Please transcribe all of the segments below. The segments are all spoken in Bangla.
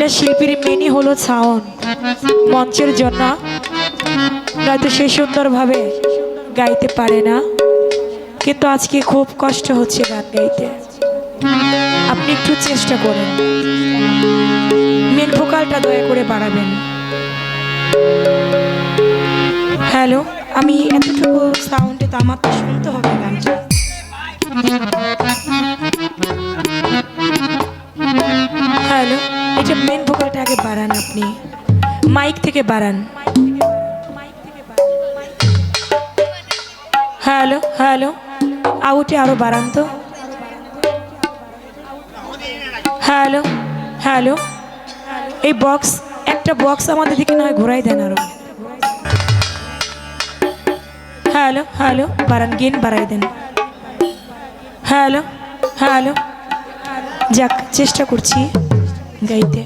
একটা শিল্পীর মেনই হলো সাউন্ড, মঞ্চের জন্য নয়তো সে সুন্দরভাবে গাইতে পারে না। কিন্তু আজকে খুব কষ্ট হচ্ছে গান গাইতে, আপনি একটু চেষ্টা করেন, মেন ভোকালটা দয়া করে বাড়াবেন। হ্যালো, আমি এতটুকু সাউন্ডে তো আমার তো শুনতে হবে গানটা। হ্যালো, এটা মেন ভোকালটা আগে বাড়ান, আপনি মাইক থেকে বাড়ান। হ্যালো হ্যালো, আউটে আরো বাড়ান তো। হ্যালো হ্যালো, এই বক্স, একটা বক্স আমাদের দিকে নয় ঘোরাই দেন আরো। হ্যালো হ্যালো, বাড়ান, গেন বাড়াই দেন। হ্যালো হ্যালো, যাক চেষ্টা করছি গাইতে।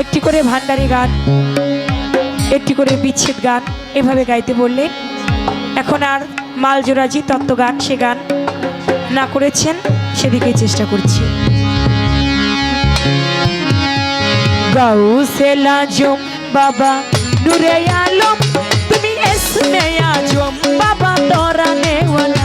একটি করে ভান্ডারি গান, একটি করে বিচ্ছেদ গান, এভাবে গাইতে বললেন। এখন আর মালজোরাজি তত্ত্ব গান, সে গান না করেছেন, সেদিকেই চেষ্টা করছি। গাউসে লাজম বাবা নূরে আলম, তুমি এসমে আজম বাবা তোরা নেওয়ালা।